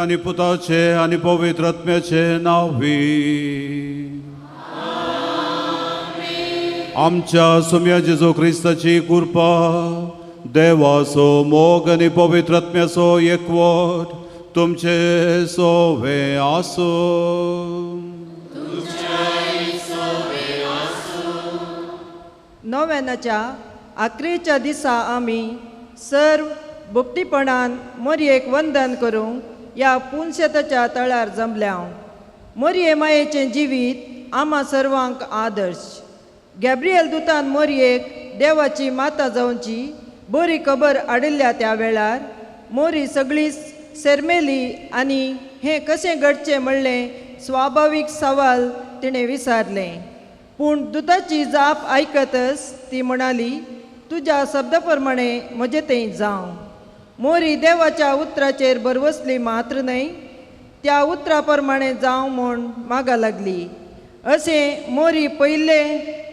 आनी पुताचे आनी पवित्र आत्म्याचे नावी आमच्या सुम्या जेजू क्रिस्ताची कृपा देवाचो मोग आनी पवित्र आत्म्याचो एकवट तुमचे सोवे आसो. नोव्हेनाच्या आखरेच्या दिसा आमी सर्व भुकटीपणान मोरयेक वंदन करूंक ह्या पुनशेताच्या तळार जमल्या. मोरये मायेचें जिवीत आम्हा सर्वांक आदर्श. गॅब्रियल दुतान मोरयेक देवाची माता जावची बरी खबर हाडिल्ल्या त्या वेळार मोरी सगळी सेरमेली आनी हें कशें घडचें म्हणलें स्वाभावीक सवाल तिणें विचारलें. पूण दुताची जाप आयकतच ती म्हणाली, तुज्या शब्दा प्रमाणे म्हजें तें जावं. मोरी देवाच्या उतराचेर बरवसली मात्र न्हय, त्या उतरा प्रमाणे जावं म्हूण मागा लागली. अशें मोरी पयले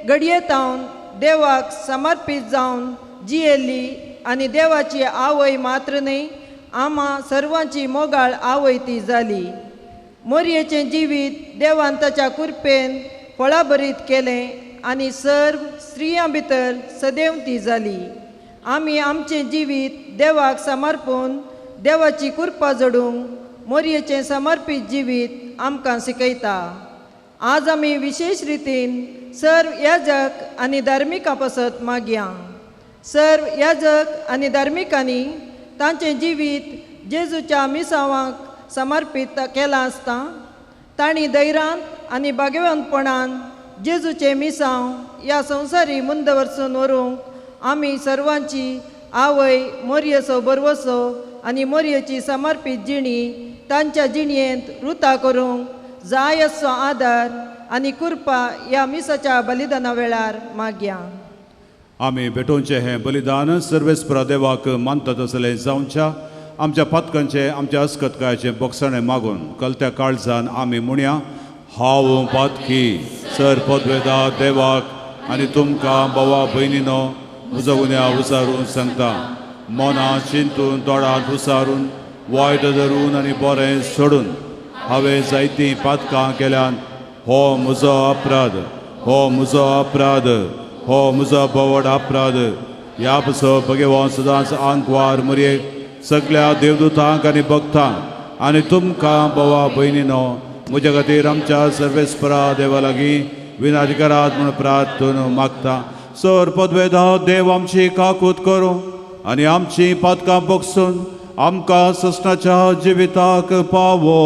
घडयेतावन देवाक समर्पीत जावन जियेली आनी देवाची आवय मात्र न्हय, आम्हा सर्वांची मोगाळ आवय ती जाली. मोरयेचें जिवीत देवान ताच्या कृपेन फळाभरीत केलें आनी सर्व स्त्रियां भितर सदैव ती जाली. आमी आमचें जिवीत देवाक समर्पून देवाची कृपा जोडूंक मोरयेचें समर्पीत जिवीत आमकां शिकयता. आज आमी विशेष रितीन सर्व याजक आनी धार्मिकां पासत मागया. सर्व याजक आनी धार्मिकांनी तांचें जिवीत जेजूच्या मिसावांक समर्पीत केलां आसता. तांणी धैर्यान आनी भाग्यवानपणान जेजूचें मिसांव ह्या संवसारी मुंद वरसून व्हरूंक आमी सर्वांची आवय मोरयेचो बरवसो आनी मोरयेची समर्पीत जिणी तांच्या जिणयेंत रुता करूंक जाय असो आदार आनी कृपा ह्या मिसाच्या बलिदाना वेळार मागया. आमी भेटोवचें हें बलिदान सर्वेस्परा देवाक मानता तसलें जावच्या आमच्या पातकांचे आमच्या अस्कतकायाचें बक्षणे मागून कलत्या काळजान आमी म्हणया, हांव पातकी सर पदवेदा देवाक आनी तुमकां भावा भयणीनो म्हजो गुन्या उसारून सांगता. मोना चिंतून तोंडांत उसारून वायट धरून आनी बरें सोडून हांवें जायतीं पातकां केल्यान हो म्हजो अपराध, हो म्हजो अपराध, हो म्हजो बोवड अपराध. ह्या पासो भगवान सदांच आंकवार मोरयेक सगळ्या देवदूतांक आनी भक्तांक आनी तुमकां भावा भयणीनो म्हज्या खातीर आमच्या सर्वेस्परा देवा लागीं विनाधिकारात म्हूण प्रार्थन मागता. सर पदवेदा देव आमची काकूत करूं आनी आमची पातकां बगसून आमकां सस्नाच्या जिविताक पावो.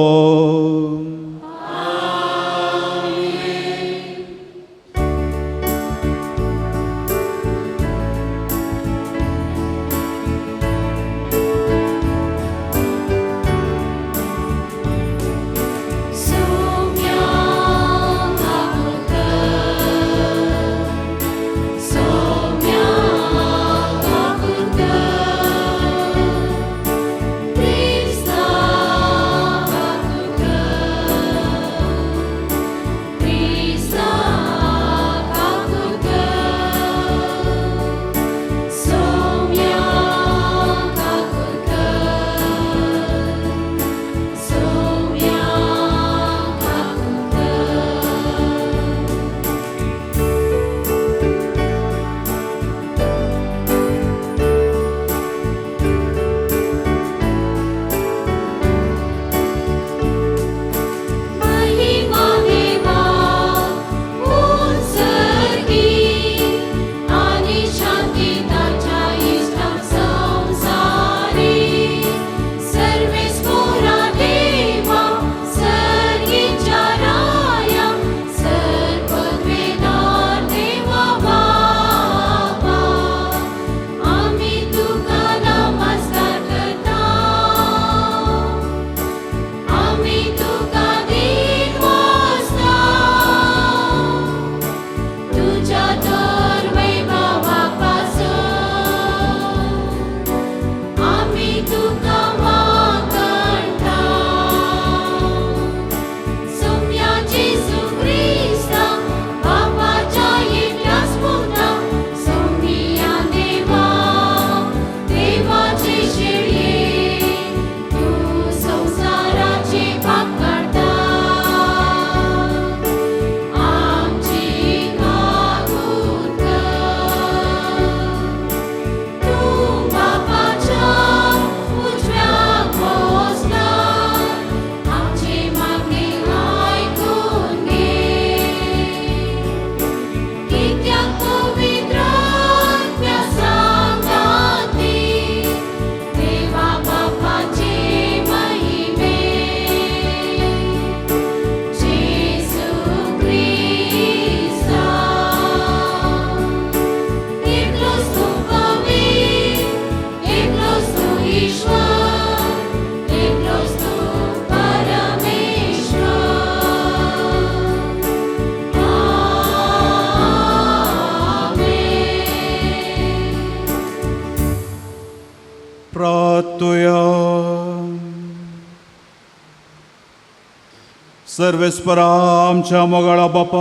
सर्वेस्परा आमच्या मोगाळा बापा,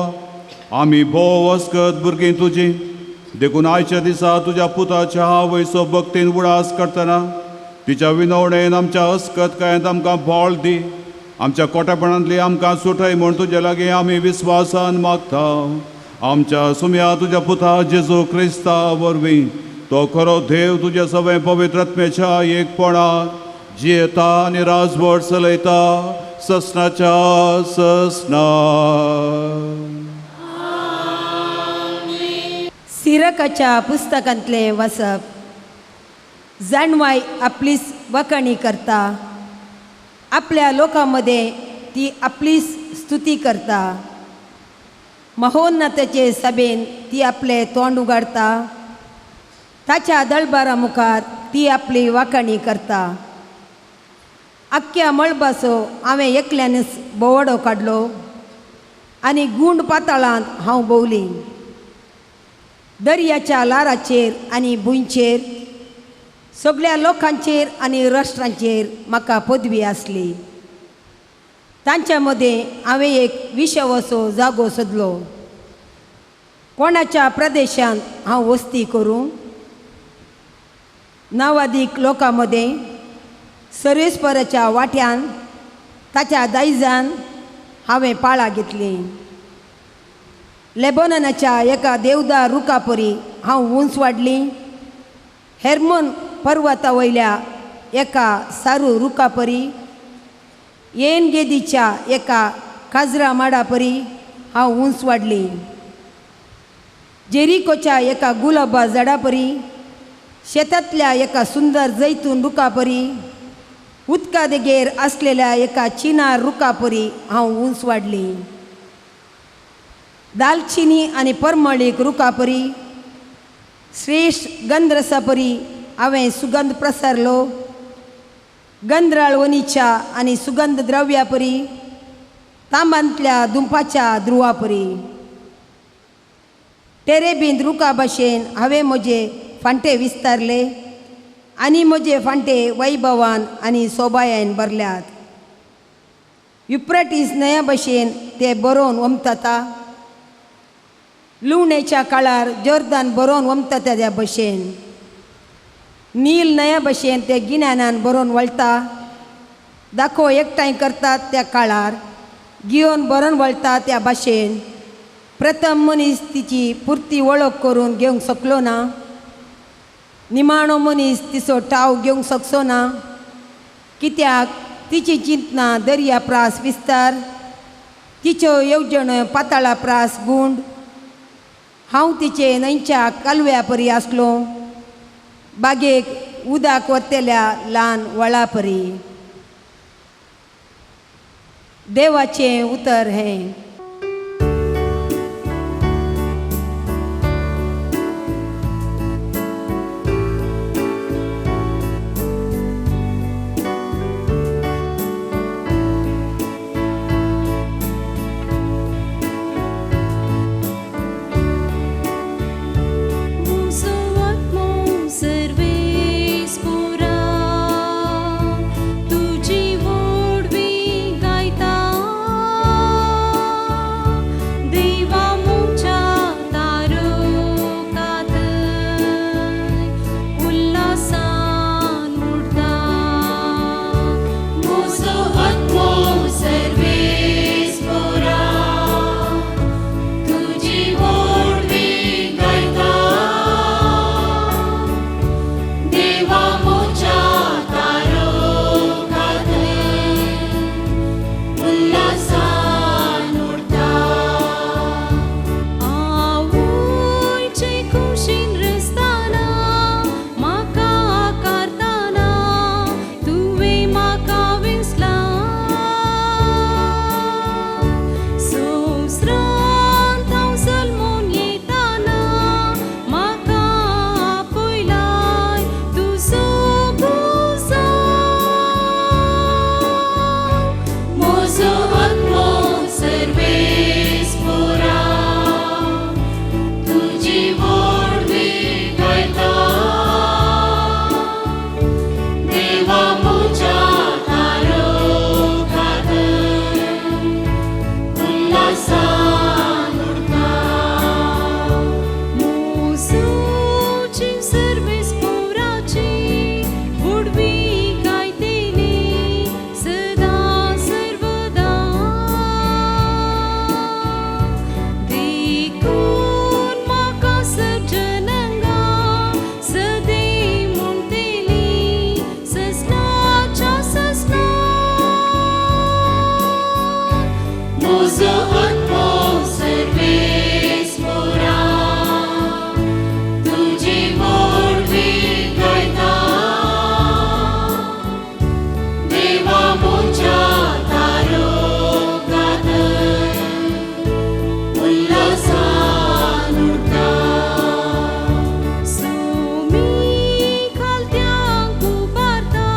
आमी भोव वस्कत भुरगीं तुजी देखून आयच्या दिसा तुज्या पुताच्या आवयचो भक्तीन उडास करतना तिच्या विनवणेन आमच्या अस्कतकायेंत आमकां बोळ दी. आमच्या कोट्यापणांतली आमकां सुटय म्हूण तुजे लागीं आमी विस्वासान मागता. आमच्या सुम्या तुज्या पुता जेजू क्रिस्ता वरवीं तो खरो देव तुजे सगळे पवित्र आत्म्याच्या एकपणांत जियेता आनी राजवट चलयता ससनाच्या ससना. सिरकाच्या पुस्तकांतले वाचप. जाणवाय आपलीच वखणी करता, आपल्या लोकांमध्ये ती आपलीच स्तुती करता. महोन्नताचे सभेन ती आपले तोंड उगाडता, ताच्या दळबारा मुखार ती आपली वाखणी करता. आख्ख्या मळबाचो हांवें एकल्यानच बोवाडो काडलो आनी गुंड पाताळांत हांव भोंवली. दर्याच्या लाराचेर आनी भुंयचेर सगळ्या लोकांचेर आनी राष्ट्रांचेर म्हाका पदवी आसली. तांच्या मदें हांवें एक विशवसो जागो सोदलो. कोणाच्या प्रदेशांत हांव वस्ती करूं? नावादीक लोकां मदें सर्वेस्पराच्या वाट्यान ताच्या दायजान हांवें पाळा घेतली. लेबोननाच्या एका देवदार रुखा परी हांव उंच वाडली. हेर्मोन पर्वता वयल्या एका सारू रुखा परी, येन गेदीच्या एका काजरा माडा परी हांव उंच वाडली. जेरिकोच्या एका गुलाबा झाडा परी, शेतांतल्या एका सुंदर जैतून रुखा परी, उदका देगेर आसलेल्या एका चिनार रुखा परी हांव उंच वाडली. दालचिनी आनी परमळीक रुखा परी, श्रेश्ठ गंधरसा परी हांवें सुगंध प्रसारलो. गंधराळ वनीच्या आनी सुगंध द्रव्या परी, तांबांतल्या दुंपाच्या ध्रुवा परी. टेरेबींत रुखा भाशेन हांवें म्हजे फांटे विस्तारले आनी म्हजे फांटे वैभवान आनी सोबायेन भरल्यात. युफ्रेटीस न्हंया भाशेन ते बरोवन वमताता, लुवणेच्या काळार जॉर्दान बरोवन वमता त्या भाशेन. नील न्हंया भाशेन ते गिन्यानान बरोवन वळटा. दाखो एकठांय करतात त्या काळार गियोन बरोवन वळटा त्या भाशेन प्रथम मनीस तिची पुर्ती वळख करून घेवंक शकलो ना. निमाणो मनीस तिचो ठाव घेवंक शकचो ना, कित्याक तिची चिंतना दर्या प्रास विस्तार, तिच्यो येवजण्यो पाताळा प्रास गुंड. हांव तिचे न्हंयच्या कालव्या परी आसलो, बागेक उदक वतलेल्या ल्हान वळा परी. देवाचें उतर हें. तुझी वोडवी गायता. उल्हासान उडता मोसूची सर्वेस पोराची उडवी गायतेली सदा सर्वदा देखून म्हाका सर्जनंगा सदै म्हणटेली ससनाच्या ससना मोजो आत्मो सर्वेस पोरा तुझी मोडवी गायता देवा मोच्या तारो गातय उल्हासान उडता सोमी खालत्यांक उबारता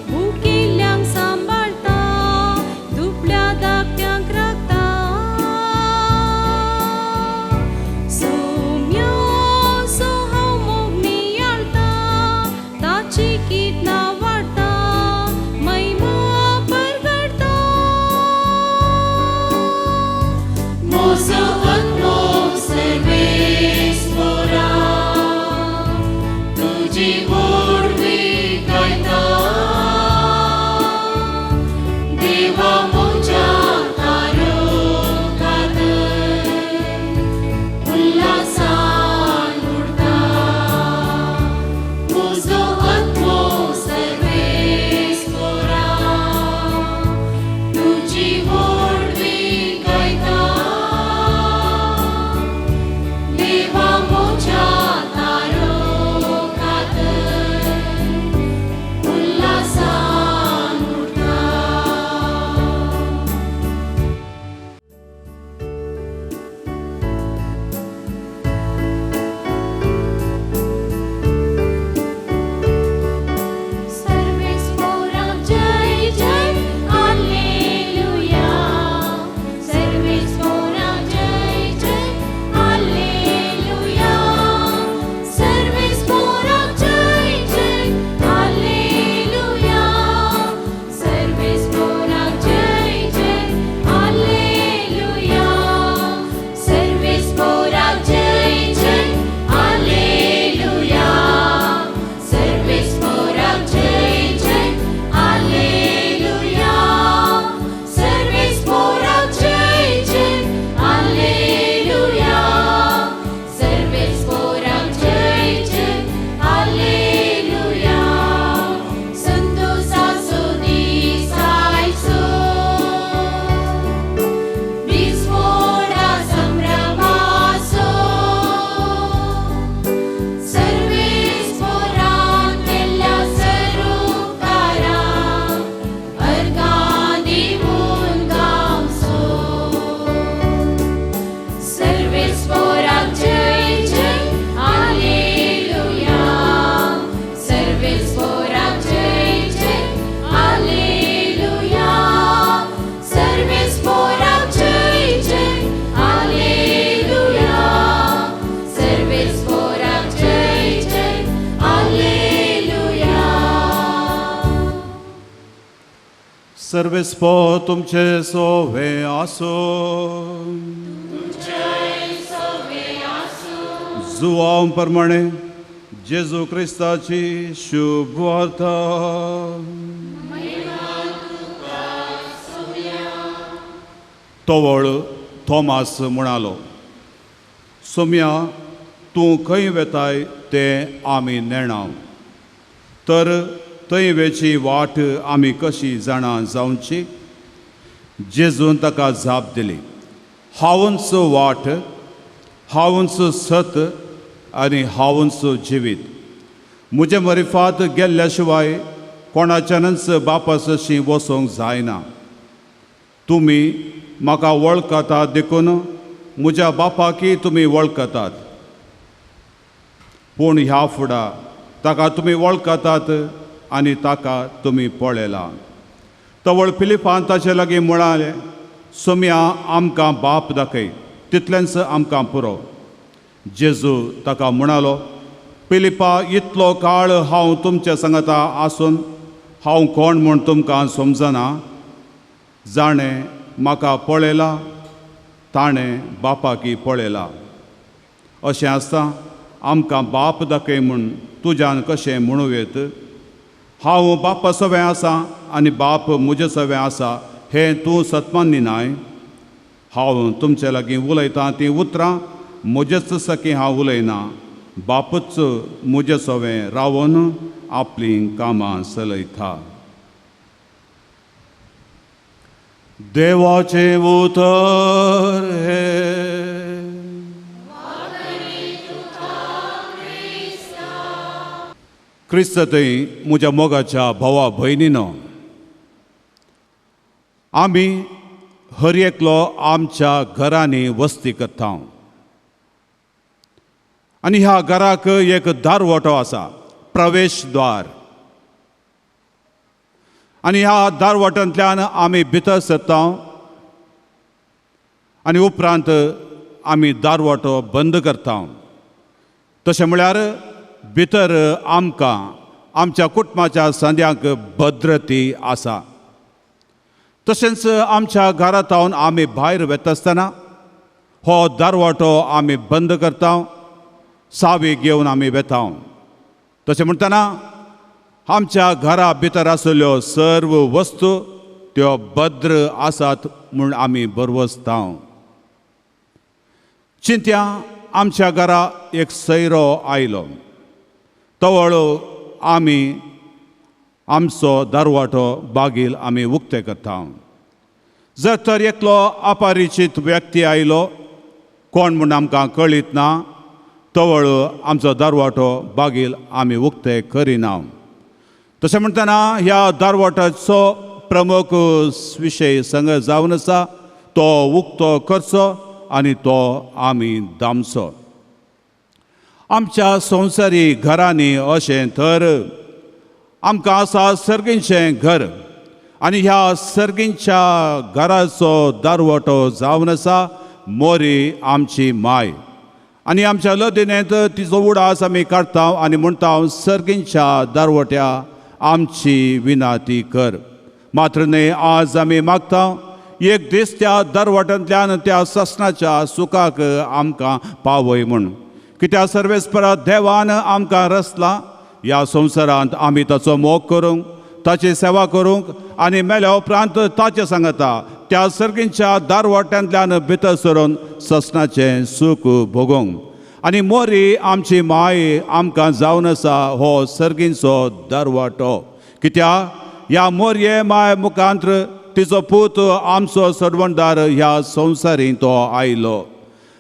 भुकेल्यांक सांबाळता दुबळ्या धाकट्यांक राखता सोम्या सो हांव मोगणी आळता ताची कितनां वाडता महिमा परगडता मोजो आत्मो सर्वेस पोरा तुझी मोडवी गायता देवा मोच्या तारो गातय उल्हासान उडता मोजो आत्मो सर्वेस पोरा तुझी मोडवी गायता देवा मोच्या तारो गातय उल्हासान उडता सर्वेस पोरा जय जय हालेलुया सर्वेस पोरा जय जय हालेलुया सर्वेस पोरा जय जय हालेलुया सर्वेस पोरा जय जय हालेलुया सर्वेस पोरा जय जय हालेलुया सर्वेस पोरा जय जय हालेलुया सर्वेस पोरा जय जय हालेलुया सर्वेस पोरा जय जय हालेलुया संतोषाचो दीस आयचो विस्फोटा संभ्रमाचो सर्वेस पोरांक केल्ल्या सरूकारांक अर्घां दिवून गावचो सर्वेस पोराक जय जय हालेलुया सर्वेस पोराक जय जय हालेलुया सर्वेस पोराक जय जय हालेलुया सर्वेस पोराक जय जय हालेलुया सर्वेस्पो तुमचे सोवे आसो जुवांव प्रमाणे जेजू क्रिस्ताची शुभ वार्ता तोवळ थोमास म्हणालो सोम्या तूं खंय वेताय तें आमी नेणाव तर थंय वेची वाट आमी कशी जाणा जावची जेजून ताका जाप दिली हांवूच वाट हांवूच सत आनी हांवूच जिवीत म्हजे मरिफात गेल्ल्या शिवाय कोणाच्यानच बापासशी वचोंक जायना तुमी म्हाका वळखतात देखून म्हज्या बापाकी तुमी वळखतात पूण ह्या फुडा ताका तुमी वळखतात आनी ताका तुमी पळयला तवळ फिलिपान ताचे लागीं म्हणालें सोम्या आमकां बाप दाखय तितलेंच आमकां पुरो जेजू ताका म्हणालो फिलिपा इतलो काळ हांव तुमच्या सांगाता आसून हांव कोण म्हूण तुमकां समजना जाणें म्हाका पळयला ताणें बापाकी पळयला. अशें आसता आमकां बाप दाखय म्हूण तुज्यान कशें म्हणूं येत. हांव बापा सवें आसा आनी बाप म्हजे सवें आसा हें तूं सतमान्निनाय. हांव तुमचे लागीं उलयतां तीं उतरां म्हजेच सकी हांव उलयना. बापूच म्हजे सवें रावन आपलीं कामां चलयता. देवाचें उतर हे. क्रिस्त थंय म्हज्या मोगाच्या भावा भयणीनो, आमी हर एकलो आमच्या घरांनी वस्ती करता आनी ह्या घराक एक दारवटो आसा, प्रवेश द्वार. आनी ह्या दारवटांतल्यान आमी भितर सरता आनी उपरांत आमी दारवटो बंद करता. तशें म्हळ्यार भितर आमकां आमच्या कुटुंबाच्या सांद्यांक भद्रती आसा. तशेंच आमच्या घरांतावन आमी भायर वेता आसतना हो दारवाटो आमी बंद करता, सावी घेवन आमी वेता. तशें म्हणटना आमच्या घरा भितर आसल्यो सर्व वस्तू त्यो भद्र आसात म्हूण आमी बरवसता. चिंत्या आमच्या घरा एक सैरो आयलो. तवळो आमी आमचो दारवाटो बागील आमी उक्तें करता. जर तर एकलो अपरिचीत व्यक्ती आयलो, कोण म्हूण आमकां कळीत ना, तवळ आमचो दारवाटो बागील आमी उक्तें करिना. तशें म्हणटना ह्या दारवाटाचो प्रमुख विशय संगत जावन आसा तो उक्तो करचो आनी तो आमी दामचो. आमच्या संवसारी घरांनी अशें तर आमकां आसा सर्गींचें घर आनी ह्या सर्गींच्या घराचो दारवटो जावन आसा मोरी आमची माय. आनी आमच्या लदिनेंत तिचो उडास आमी काडटा आनी म्हणटा सर्गींच्या दारवट्या आमची विनाती कर. मात्र न्हय, आज आमी मागता एक दीस त्या दारवटांतल्यान त्या ससनाच्या सुखाक आमकां पावय म्हूण. कित्याक सर्वेस्परा देवान आमकां रचला ह्या संवसारांत आमी ताचो मोग करूंक, ताची सेवा करूंक आनी मेल्या उपरांत ताचे सांगता त्या सर्गींच्या दारवट्यांतल्यान भितर सरून ससनाचें सूख भोगूंक. आनी मोरी आमची माय आमकां जावन आसा हो सर्गींचो दारवाटो. कित्याक ह्या मोरये माय मुखांत्र तिचो पूत आमचो सर्वणदार ह्या संवसारीं तो आयलो.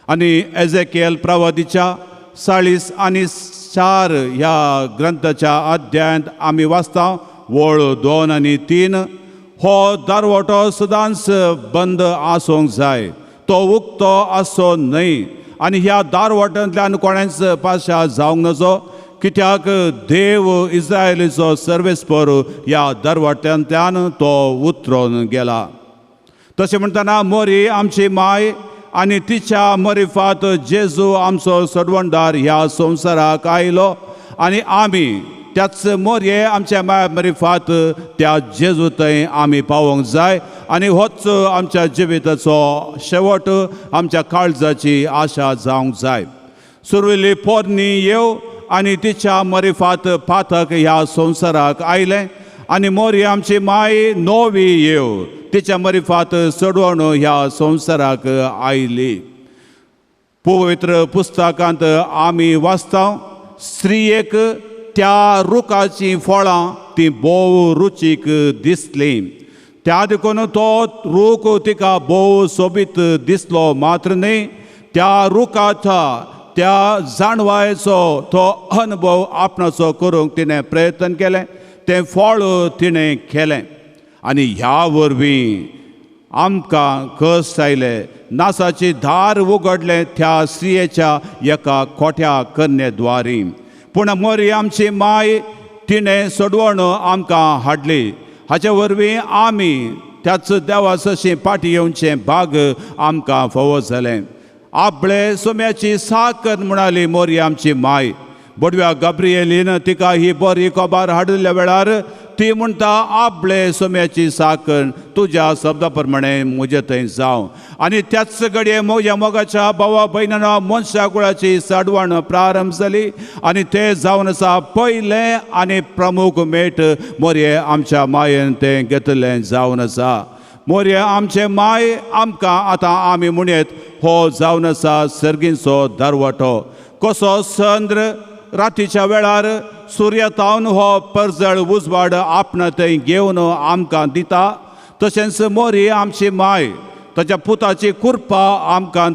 आनी एजेकिएल प्रवादीच्या 40 आनी 4 ह्या ग्रंथाच्या अध्यायांत आमी वाचता वळ 2 आनी 3 हो दारवटो सदांच बंद आसूंक जाय, तो उक्तो आसचो न्हय. आनी ह्या दारवटांतल्यान कोणेंच पाशा जावंक नजो, कित्याक देव इस्रायलीचो सर्वेस्पर ह्या दारवट्यांतल्यान तो उतरून गेला. तशें म्हणटना मोरी आमची माय आनी तिच्या मरिफात जेजू आमचो सडवणदार ह्या संवसाराक आयलो आनी आमी त्याच मोरये आमच्या माय मरिफात त्या जेजू थंय आमी पावोंक जाय. आनी होच आमच्या जिविताचो शेवट, आमच्या काळजाची आशा जावंक जाय. सुरविल्ली पोरणी येव आनी तिच्या मरिफात पाथक ह्या संवसाराक आयलें आनी मोरी आमची माय नोवी येव तिच्या मरिफात सडवण ह्या संवसाराक आयली. पवित्र पुस्तकांत आमी वाचता स्त्रियेक त्या रुखाची फळां ती भोव रुचीक दिसली. त्या देखून तो रूख तिका भोव सोबीत दिसलो. मात्र न्हय, त्या रुखाच्या त्या जाणवायेचो तो अनुभव आपणाचो करूंक तिणें प्रयत्न केलें, तें फळ तिणें केलें. आनी ह्या वरवीं आमकां कस आयले, नासाची धार उगडलें त्या स्त्रियेच्या एका खोट्या कन्येद्वारी. पूण मोरी आमची माय तिणें सडवण आमकां हाडली. हाचे वरवीं आमी त्याच देवा सशी पाटी येवचें भाग आमकां फावो जालें. आपले सोम्याची साकर म्हणाली मोरी आमची माय. बडव्या गब्रिएलीन तिका ही बरी खबर हाडिल्ल्या वेळार ती म्हणटा आपले सोम्याची साकण तुज्या शब्दा प्रमाणे म्हजे थंय जावं. आनी त्याच घडये म्हज्या मोगाच्या भावा भयणांनो मनशा कुळाची साडवण प्रारंभ जाली आनी ते जावन आसा पयलें आनी प्रमुख मेट मोरये आमच्या मायेन तें घेतलें जावन आसा. मोरये आमचे माय आमकां आतां आमी म्हणयत हो जावन आसा सर्गींचो दारवटो. कसो चंद्र रातीच्या वेळार सुर्यतावन हो परजळ उजवाड आपणा थंय घेवन आमकां दिता, तशेंच मोरी आमची माय ताच्या पुताची कुरपा आमकां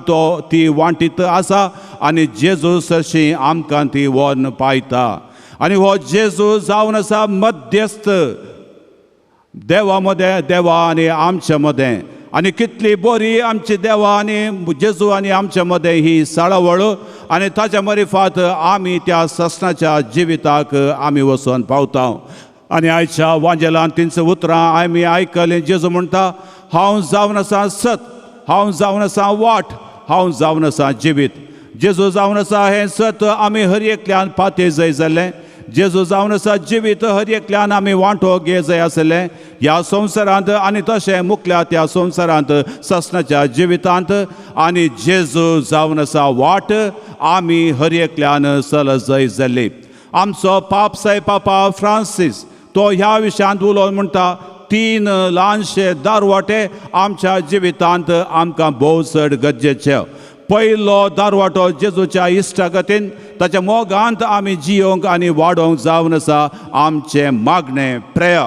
ती वांटीत आसा आनी जेजू सरशी आमकां ती व्हरून पायता. आनी हो जेजू जावन आसा मध्यस्थ देवा मदें, देवा आनी आमच्या मदें. आनी कितली बरी आमची देवा आनी जेजू आनी आमच्या मदें ही साळावळ आनी ताच्या मरिफात आमी त्या ससनाच्या जिविताक आमी वचून पावता. आनी आयच्या वांजेलांत तिंच उतरां आमी आयकलें. जेजू म्हणटा हांव जावन आसा सत, हांव जावन आसा वाट, हांव जावन आसा जिवीत. जेजू जावन आसा हें सत आमी हर एकल्यान पाते जाय जाल्लें. जेजू जावन आसा जिवीत हर एकल्यान आमी वांटो घे जाय आसलें ह्या संवसारांत आनी तशें मुखल्या त्या संवसारांत ससनाच्या जिवितांत. आनी जेजू जावन आसा वाट आमी हर एकल्यान चल जाय जाल्ली. आमचो पापसाय पापा फ्रांसीस तो ह्या विशयांत उलोवन म्हणटा 3 ल्हानशे दारवाटे आमच्या जिवितांत आमकां भोव चड गरजेचे. पयलो दारवाटो जेजूच्या इश्टागतीन ताच्या मोगांत आमी जियोंक आनी वाडोवंक जावन आसा आमचें मागणें प्रेय.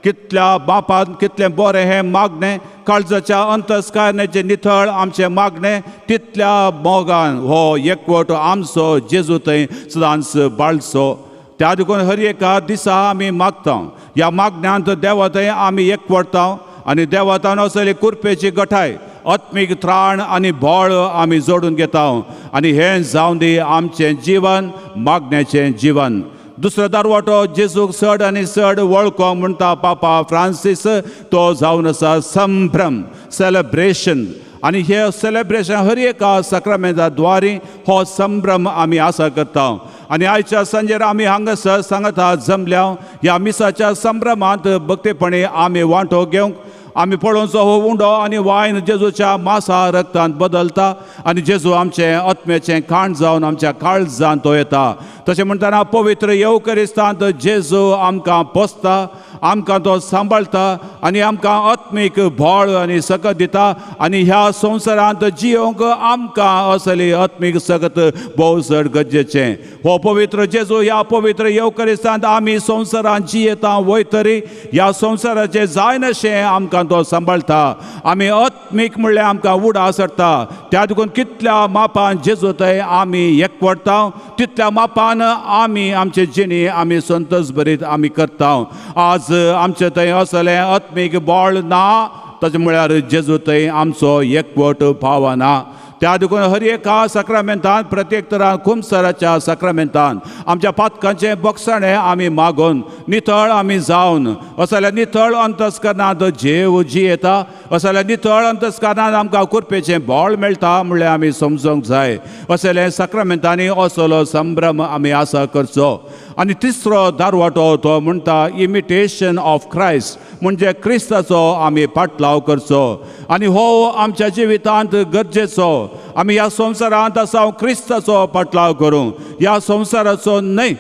कितल्या बापान कितलें बरें हें मागणें, काळजाच्या अंतस्कारणाचें नितळ आमचें मागणें. तितल्या मोगान हो एकवट आमचो जेजू थंय सदांच बाळचो. त्या देखून हर एका दिसा आमी मागता. ह्या मागण्यांत देवा थंय आमी एकवटता आनी देवातान असली कुरपेची गठाय आत्मीक त्राण आनी बळ आमी जोडून घेता. आनी हें जावन दी आमचें जीवन, मागण्याचें जीवन. दुसरो दारवाटो जेजूक चड आनी चड वळखो म्हणटा पापा फ्रांसीस तो जावन आसा संभ्रम, सेलेब्रेशन. आनी हे सेलेब्रेशन हर एका सक्रामेंता द्वारे हो संभ्रम आमी आसा करता. आनी आयच्या संजेर आमी हांगासर सांगता जमल्या ह्या मिसाच्या संभ्रमांत भक्तीपणी आमी वांटो घेवंक. आमी पळोवचो हो उंडो आनी वायन जेजूच्या मासा रक्तांत बदलता आनी जेजू आमचें आत्म्याचें खाण जावन आमच्या काळजांत तो येता. तशें म्हणटना पवित्र येवकरिस्तांत जेजू आमकां पोसता, आमकां तो सांबाळटा आनी आमकां आत्मीक बळ आनी सकत दिता. आनी ह्या संवसारांत जियोंक आमकां असली आत्मीक सकत भोव चड गरजेचें. हो पवित्र जेजू ह्या पवित्र येवकरिस्तांत आमी संवसारांत जियेता वयतरी ह्या संवसाराचें जाय नशें आमकां तो सांबाळटा. आमी आत्मीक म्हणल्यार आमकां उडास हाडटा. त्या देखून कितल्या मापान जेजू थंय आमी एकवटता तितल्या मापान आमी आमची जिणी आमी संतोश भरीत आमी करता. आज आमचे थंय असलें आत्मीक बळ ना, ताचे म्हळ्यार जेजू थंय आमचो एकवट पावना. त्या देखून हर एका सक्रामेंतान प्रत्येक तरान खुमसराच्या सक्रामेंतान आमच्या पातकांचें बक्षणें आमी मागून नितळ आमी जावन असल्या नितळ अंतस्करणांत जेव जियेता. असल्या नितळ अंतस्करणांत आमकां कुरपेचें बळ मेळटा म्हणल्यार आमी समजूंक जाय. असले सक्रामेंतांनी असलो संभ्रम आमी आसा करचो. आनी तिसरो दारवाटो तो म्हणटा इमिटेशन ऑफ क्रायस्ट म्हणजे क्रिस्ताचो आमी पाटलाव करचो. आनी हो आमच्या जिवितांत गरजेचो. आमी ह्या संवसारांत आसा क्रिस्ताचो पाटलाव करूंक. ह्या संवसाराचो न्हय,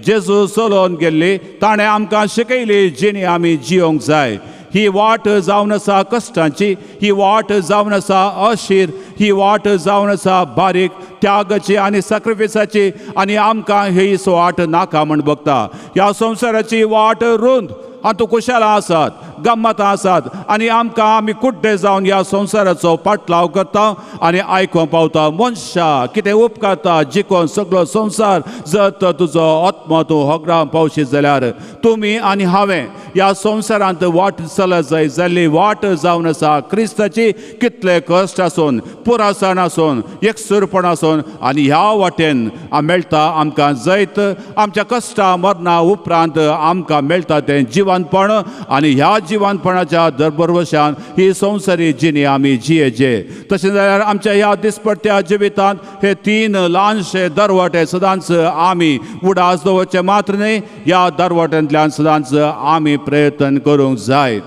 जेजू चलोवन गेल्ली ताणें आमकां शिकयली जिणी आमी जियोंक जाय. ही वाट जावन आसा कश्टांची, ही वाट जावन आसा अशीर, ही वाट जावन आसा बारीक त्यागाची आनी सॅक्रिफिसाची. आनी आमकां ही वाट नाका म्हण बगता. ह्या संवसाराची वाट रुंद हातूंत कुशालां आसात, गम्मतां आसात आनी आमकां आमी कुड्डे जावन ह्या संवसाराचो पाटलाव करता आनी आयकोंक पावता मनशा कितें उपकारता जिखोन सगळो संवसार जर तुजो आत्मा तूं होगरावन पावशीत जाल्यार तुमी आनी हांवें ह्या संवसारांत वाट चलत जाय जाल्ली वाट जावन आसा क्रिस्ताची. कितले कश्ट आसून, पुरासाण आसून, एकसुरपण आसून आनी ह्या वाटेन मेळटा आमकां जैत. आमच्या कश्टा मरणा उपरांत आमकां मेळटा तें जिवनपण आनी ह्या जिवानपणाच्या दरबरवशान ही संवसारी जिणी आमी जियेचे. तशें जाल्यार आमच्या ह्या दिसपट्ट्या जिवितांत हे 3 ल्हानशे दरवटे सदांच आमी उडास दवरचे मात्र न्ही, ह्या दरवट्यांतल्यान सदांच आमी प्रयत्न करूंक जाय.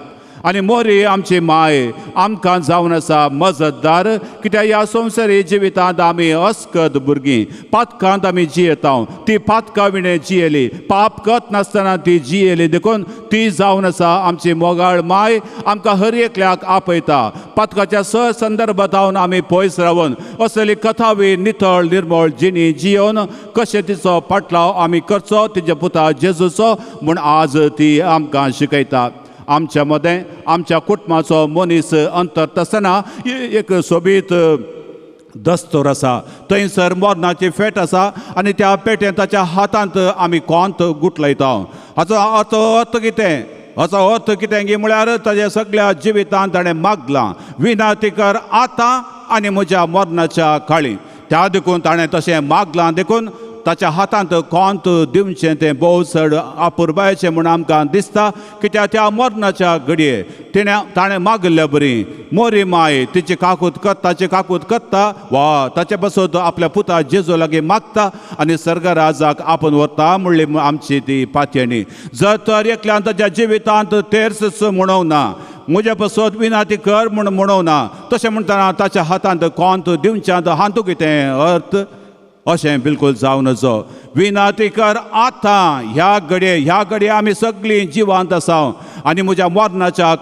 आनी मोरी आमची माय आमकां जावन आसा मजतदार, कित्याक ह्या संवसारी जिवितांत आमी अस्कत भुरगीं पातकांत आमी जियेता. ती पातकां विणे जियेली, पाप करत नासतना ती जियेली देखून ती जावन आसा आमची मोगाळ माय आमकां हर एकल्याक आपयता. पातकाच्या संदर्भांत आमी पयस रावन असली कथावी नितळ निर्मळ जिणी जियोन कशें तिचो पाटलाव आमी करचो तिच्या पुता जेजूचो म्हूण आज ती आमकां शिकयता. आमच्या मदें आमच्या कुटुंबाचो मनीस अंतर आसतना एक सोबीत दस्तोर आसा, थंयसर मरणाची फेट आसा आनी त्या पेटेन ताच्या हातांत आमी कोंत गुठलयता. हाचो अर्थ कितें? हाचो अर्थ कितें की म्हळ्यार ताच्या सगळ्या जिवितांत ताणें मागलां, विनाती कर आतां आनी म्हज्या मरणाच्या काळी. त्या देखून ताणें तशें मागलां देखून ताच्या हातांत कोंत दिवचें तें भोव चड अपुरबायचें म्हूण आमकां दिसता. कित्याक त्या मरणाच्या घडये ताणें मागल्या बरी मोरी माय तिची काकूत करता वा ताचे पासून आपल्या पुता जेजू लागीं मागता आनी सर्गराजाक आपूण व्हरता म्हणली आमची ती पातयणी. जर तर एकल्यान ताच्या जिवितांत तेर्स म्हणूना, म्हज्या पासून विनाती कर म्हूण म्हणूना, तशें म्हणटना ताच्या हातांत कोंत दिवच्यात हातूंत कितें अर्थ? अशें बिलकुल जावन नजो. विनाती कर आतां ह्या घडये आमी सगळीं जिवांत आसा आनी म्हज्या मरणाच्या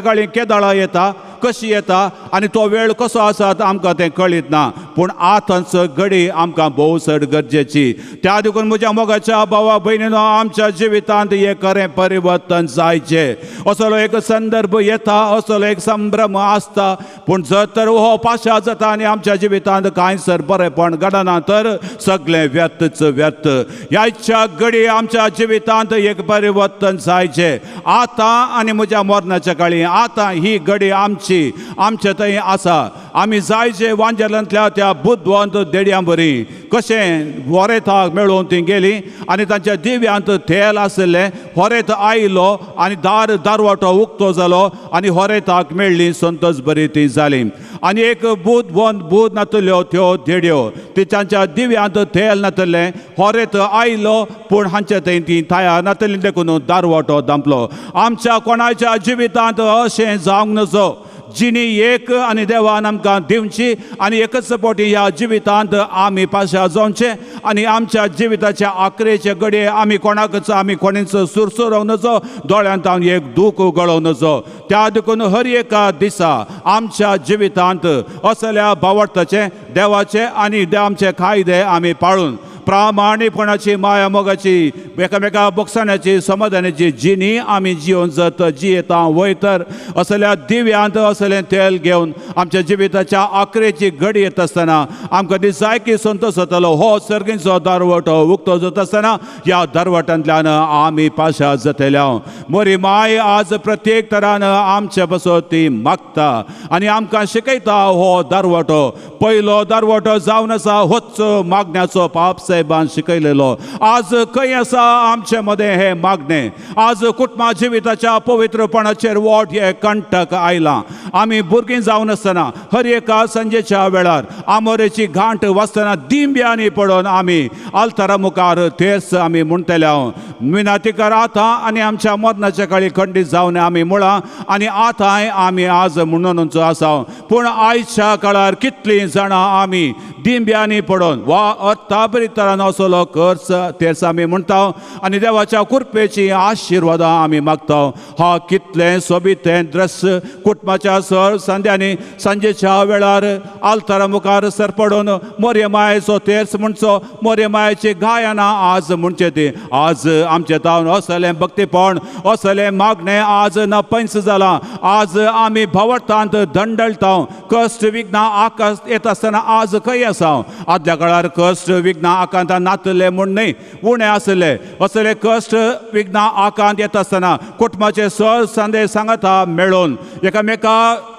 काळी केदाळा येता, कशी येता आनी तो वेळ कसो आसा आमकां तें कळीत ना. पूण आतांच घडी आमकां भोव चड गरजेची. त्या देखून म्हज्या मोगाच्या भावा भयणीनो आमच्या जिवितांत हे खरें परिवर्तन जायचें. असलो एक संदर्भ येता, असलो एक संभ्रम आसता. पूण जर तर हो पाशा जाता आनी आमच्या जिवितांत कांयसर बरेंपण घडना तर सगळें व्यर्थच व्यर्थ. ह्याच्या घडी आमच्या जिवितांत एक परिवर्तन जायचें आतां आनी म्हज्या मरणाच्या काळी. आतां ही घडी आमचे थंय आसा. आमी जायचे वांजेलांतल्या त्या बुद्धवंत देड्यां बरी कशें वरेताक मेळून ती गेली आनी तांच्या दिव्यांत तेल आसलें होरेत आयलो आनी दारवाटो उक्तो जालो आनी होरेताक मेळ्ळी संतोश बरी ती जाली. आनी एक बूद नातल्यो त्यो देड्यो ती तांच्या दिव्यांत तेल नातलें होरेत आयलो पूण हांचे थंय ती थाया नातली देखून दारवाटो दांपलो. आमच्या कोणाच्या जिवितांत अशें जावंक नजो. जिणी एक आनी देवान आमकां दिवची आनी एकच पोटी ह्या जिवितांत आमी पाशा जावचे आनी आमच्या जिविताच्या आखरेचे घडये आमी कोणीच सुरसुरोंक नजो, दोळ्यांत एक दूख गळोवंक नजो. त्या देखून हर एका दिसा आमच्या जिवितांत असल्या भावार्थाचे देवाचे आनी आमचे कायदे आमी पाळून प्रामाणीपणाची माया मोगाची एकामेका बोगसण्याची समाधानाची जिणी आमी जिवन जर जियेता वयतर असल्या दिव्यांत असलें तेल घेवन आमच्या जिविताच्या आखरेची घडी येत आसतना आमकां दिसाय की संतोश जातलो. हो सर्गीचो दारवटो उक्तो जात आसतना ह्या दारवटांतल्यान आमी पाशा जातल्या. मोरी माय आज प्रत्येक तरान आमच्या पासून ती मागता आनी आमकां शिकयता. हो दारवटो पयलो दारवटो जावन आसा होच मागण्याचो पाप साहेबान शिकयलेलो. आज खंय आसा आमचे मदें हे मागणे. आज कुटुंबा जिविताच्या पवित्रपणाचेर वोट हे कंटक आयलां. आमी भुरगीं जावन आसतना हर एका संजेच्या वेळार आमोरेची घांट वाजतना दिंब्यांनी पडोवन आमी आल्तारा मुखार तेर्स आमी म्हणटल्या. विनाती कर आतां आनी आमच्या मरणाच्या काळी खंडीत जावन आमी मुळां आनी आतांय आमी आज म्हणूनच आसा. पूण आयच्या काळार कितलीं जाणां आमी दिंब्यांनी पडोवन वा अर्था बरी तरान असलो कर्स तेर्स आमी म्हणटा आनी देवाच्या कृपेची आशिर्वादां आमी मागता. हा कितलें सोबीत तें दृश्य कुटुंबाच्या सर संध्यांनी सांजेच्या वेळार आल्तारा मुखार सरपडून मोरये मायेचो तेर्स म्हणचो, मोरये मायेची गायनां आज म्हणचे ती. आज आमचे तावन असलें भक्तीपण असलें मागणें आज नपैंच जालां. आज आमी भवतांत दंडळटा. कश्ट विघ्नां आकाश येत आसतना आज खंय आसा. आदल्या काळार कश्ट विघ्नां आकांत नातले म्हूण न्ही, उणें आसले. असले कश्ट विघ्नां आकांत येता आसतना कुटुंबाचे सर सांदे सांगता मेळून एकामेका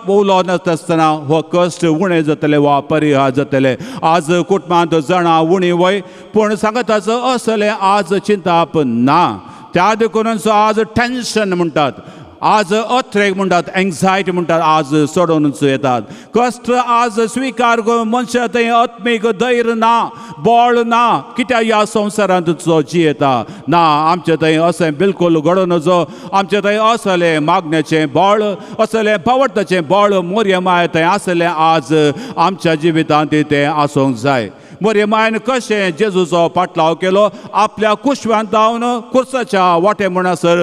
उलो नासतना हो कश्ट उणें जातले वा परिहार जातले. आज कुटुंबांत जाणां उणी वय पूण सांगताचो असले आज चिंताप ना. त्या देखून आज टेन्शन म्हणटात. आज अथ्रेक म्हणटात एंग्जायटी म्हणटात आज सोडूनच येतात कष्ट आज स्वीकार करून मनशा थंय आत्मीक धैर्य ना बळ ना कित्याक ह्या संवसारांत जो जियेता ना आमचे थंय अशें बिलकुल घडोवन नजो आमचे थंय असलें मागण्याचें बळ असलें भावर्थाचें बळ मोरये माय थंय आसलें आज आमच्या जिवितांत तें आसूंक जाय मोरये मायन कशें जेजूचो पाटलाव केलो आपल्या कुशव्यांत जावन कुर्साच्या वाटे म्हणसर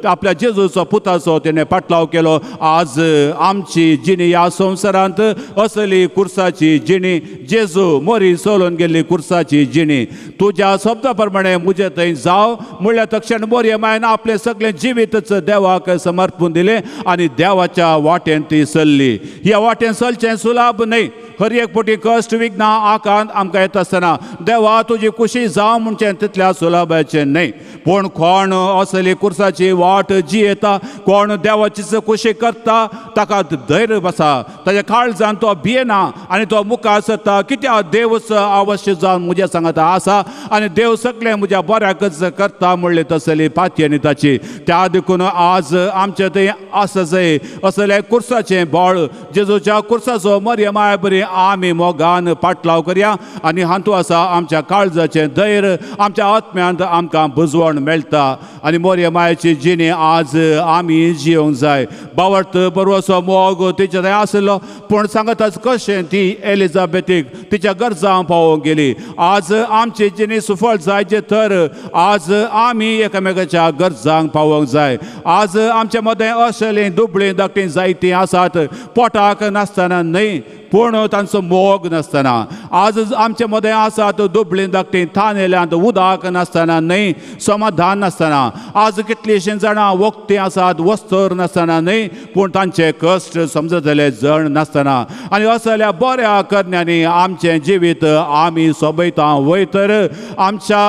आपल्या जेजूचो पुताचो तेणें पाटलाव केलो आज आमची जिणी ह्या संवसारांत असली कुर्साची जिणी जेजू मोरी सोलून गेल्ली कुर्साची जिणी तुज्या शब्दा प्रमाणे म्हजे थंय जाव म्हणल्या तक्षण मोरये मायन आपलें सगळें जिवीतच देवाक समर्पून दिलें आनी देवाच्या वाटेन ती चल्ली ह्या वाटेन चलचें सुलाभ न्हय हर एक पोटी कश्ट विघ्ना आकांत आमकां येता आसतना देवा तुजी खुशी जावं म्हणचें तितल्या सुलभाचें न्हय पूण कोण असली कुर्साची वाट जियेता कोण देवाचीच खुशी करता ताका धैर्य बसा ताच्या काळजांत तो भियेना आनी तो मुखार सरता कित्याक देवच अवश्य जावन म्हज्या सांगाता आसा आनी देव सगळें म्हज्या बऱ्याकच करता म्हणले तसली पातयेनी आनी ताची त्या देखून आज आमचे थंय आसा जाय असलें कुर्साचें बळ जेजूच्या कुर्साचो मोरये माय बरी आमी मोगान पाटलाव करया आनी हातूंत आसा आमच्या काळजाचें धैर्य आमच्या आत्म्यांत आमकां बुजवण मेळटा आनी मोरये मायेची जिणी आज आमी जियोंक जाय बावर्त बरोसो मोग तिचे थंय आसलो पूण सांगताच कशें ती एलिझाबेथीक तिच्या गरजां पावोवंक गेली आज आमची जिणी सुफळ जायचे तर आज आमी एकामेकाच्या गरजांक पावोवंक जाय आज आमच्या मदें असलीं दुबळीं धाकटीं जायतीं आसात पोटाक नासतना न्हय पूण तांचो मोग नासतना आज आमचे मदें आसात दुबळीं धाकटीं थानेल्यांत उदक नासतना न्हय समाधान नासतना आज कितलींशीं जाणां वखदीं आसात वस्तर नासतना न्हय पूण तांचे कश्ट समजतले जण नासतना आनी असल्या बऱ्या करण्यांनी आमचें जिवीत आमी सोबयता वयतर आमच्या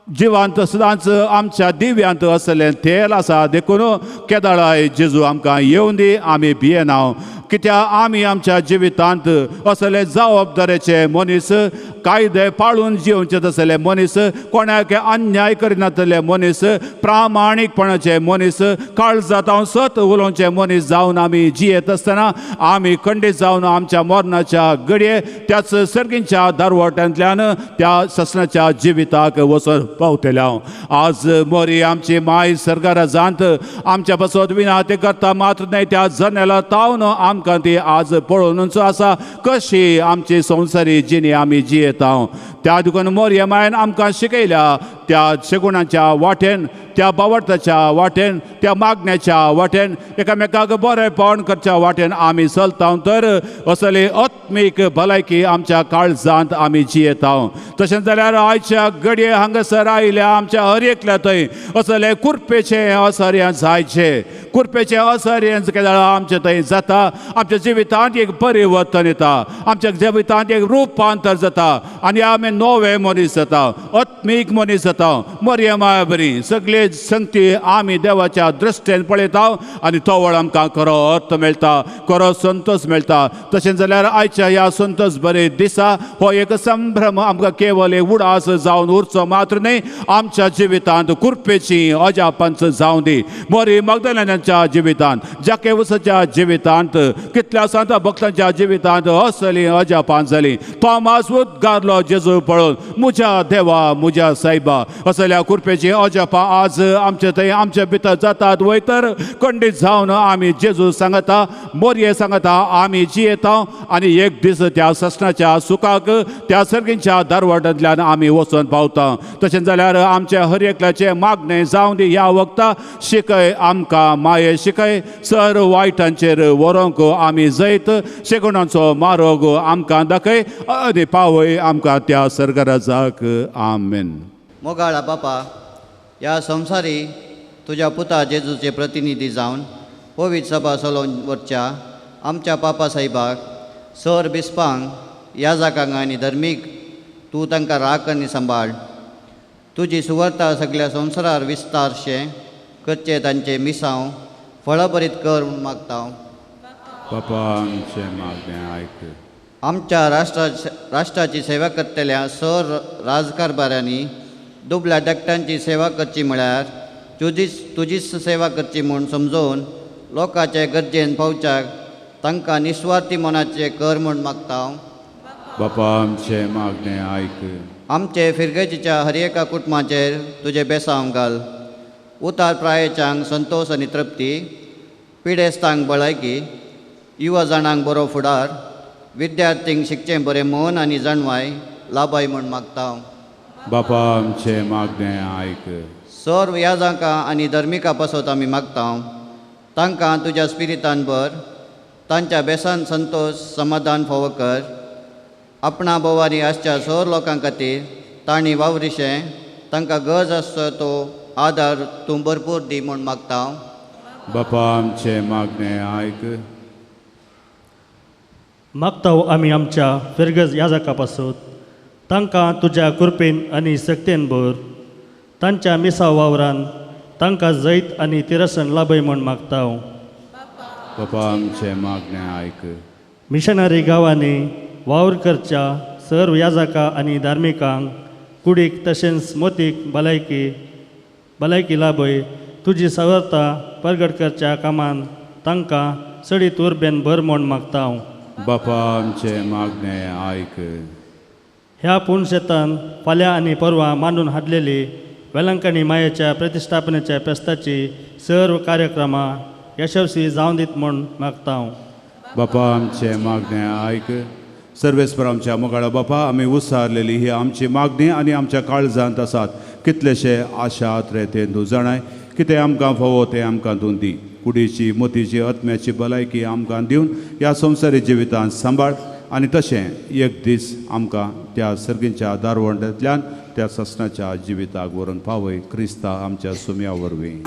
जिवांत सदांच आमच्या दिव्यांत असलें तेल आसा देखून केदाळाय जेजू आमकां येवं दी आमी भियेना कित्याक आमी आमच्या जिवितांत असले जबाबदारेचे मनीस कायदे पाळून जिवचे तसले मनीस कोणाक अन्याय करिनातले मनीस प्रामाणीकपणाचे मनीस काळजांत हांव सत उलोवचे मनीस जावन आमी जियेत आसतना आमी खंडीत जावन आमच्या मरणाच्या घडये त्याच सर्गींच्या दारवट्यांतल्यान त्या ससनाच्या जिविताक वचून पावतले हांव आज मोरी आमची माय सरकारा जांत आमच्या बसत विनाते करता मात्र न्हय त्या जनेला तावन आमकां ती आज पळोवनूच आसा कशी आमची संवसारी जिणी आमी जियेता त्या देखून मोरये मायन आमकां शिकयल्या त्या शेगुणाच्या वाटेन त्या बावर्ताच्या वाटेन त्या मागण्याच्या वाटेन एकामेकाक बरेपण करच्या वाटेन आमी चलता तर असली आत्मीक भलायकी आमच्या काळजांत आमी जियेता तशेंच जाल्यार आयच्या घडये हांगासर आयल्या आमच्या हर एकल्या थंय असले कुरपेचे असर जायचे कुरपेचे असर केदाळा आमचे थंय जाता आमच्या जिवितांत एक परिवर्तन येता आमच्या जिवितांत एक रुपांतर जाता आनी आमी नवे मनीस जाता आत्मीक मनीस जाता मोरये माय बरी सगळे संगती आमी देवाच्या दृश्टेन पळयता आनी तो वेळ आमकां खरो अर्थ मेळटा खरो संतोष मेळटा तशें जाल्यार आयच्या ह्या संतोष बरे दिसा हो एक संभ्रम आमकां केवल एक उडास जावन उरचो मात्र न्हय आमच्या जिवितांत कुरपेची अजापांच जावं दी मोरी मगदलेनाच्या जिवितांत जाकेवसाच्या जिवितांत कितल्या सांत भक्तांच्या जिवितांत असली अजापां जाली तोमास उद्गारलो जेजू पळोवन म्हज्या देवा म्हज्या सायबा असल्या कुरपेची अजापां आज आमचे थंय आमच्या भितर जातात वयतर खंडीत जावन आमी जेजू सांगता मोरये सांगता आमी जियेता आनी एक दीस त्या ससनाच्या सुखाक त्या सर्गींच्या दारवटांतल्यान आमी वचून पावता तशें जाल्यार आमच्या हर एकल्याचें मागणें जावं दी ह्या वखदां शिकय आमकां माये शिकय सर वायटांचेर व्हरूंक आमी जैत शेगुणांचो मार्ग आमकां दाखय आनी पावय आमकां त्या सर्गराजाक आमेन. मोगाळा बापा ह्या संवसारी तुज्या पुता जेजूचे प्रतिनिधी जावन पवित्र सभा चलोवन वरच्या आमच्या पापा साहेबाक सर बिस्पांक याजकांक आनी धर्मीक तूं तांकां राख आनी सांबाळ तुजी सुवार्ता सगळ्या संवसारार विस्तारशें करचे तांचे मिसांव फळबरीत कर म्हूण मागता. बापा आमचें मागणें आयक आमच्या राष्ट्राची सेवा करतल्या सर राजकारभाऱ्यांनी दुबळ्या धाकट्यांची सेवा करची म्हळ्यार तुजीच सेवा करची म्हूण समजोवन लोकांचे गरजेन पावच्याक तांकां निस्वार्थी मनाचे कर म्हूण मागता हांव. बापा आमचे मागणे आयक. आमचे फिरगेजीच्या हर एका कुटुंबाचेर तुजे बेसांव घाल. उतार प्रायेच्यांक संतोश आनी तृप्ती, पिडेस्तांक भलायकी, युवा जाणांक बरो फुडार, विद्यार्थींक शिकचें बरें मन आनी जाणवाय लाभाय म्हूण मागता हांव. बापा आमचे मागणे आयक. सर्व याजकां आनी धर्मिकां पासत आमी मागता हांव. तांकां तुज्या स्पिरितान भर, तांच्या बेसान संतोष समाधान फावो कर. आपणा बोवारी आसच्या सर लोकां खातीर तांणी वावरिशें तांकां गरज आसचो तो आदार तूं भरपूर दी म्हूण मागता हांव. बापा आमचे मागणे आयक. मागता आमी आमच्या फिरगज याजका पासत तांकां तुज्या कृपेन आनी सक्तेन भर. तांच्या मिसाव वावरान तांकां जैत आनी तिरसन लाभय म्हूण मागता हांव. बापा आमचे मागणे आयक. मिशनरी गांवांनी वावर करच्या सर्व याजकां आनी धार्मिकांक कुडीक तशेंच मोतीक भलायकी लाभय. तुजी सवरता परगट करच्या कामान तांकां सडीत उर्बेन भर म्हूण मागता हांव. बापा आमचे मागणे आयक. ह्या पुणशेतान फाल्यां आनी परवां मांडून हाडलेली वेलंकणी मायेच्या प्रतिश्ठापनेच्या फेस्ताची सर्व कार्यक्रमां यशस्वी जावं दीत म्हूण मागता हांव. बापा आमचे मागणे आयक. सर्वेस्पर आमच्या मोगाळा बापा, आमी उसारलेली ही आमची मागणी आनी आमच्या काळजांत आसात. कितलेशे आशा आत्रेतेन तूं जाणाय. कितें आमकां फावो तें आमकां तूं दी. कुडीची मोतीची आत्म्याची भलायकी आमकां दिवन ह्या संवसारी जिवितांत सांबाळ. आनी तशें एक दीस आमकां त्या सर्गींच्या दारवंड्यांतल्यान त्या ससनाच्या जिविताक व्हरून पावय. क्रिस्ता आमच्या सुम्या वरवीं.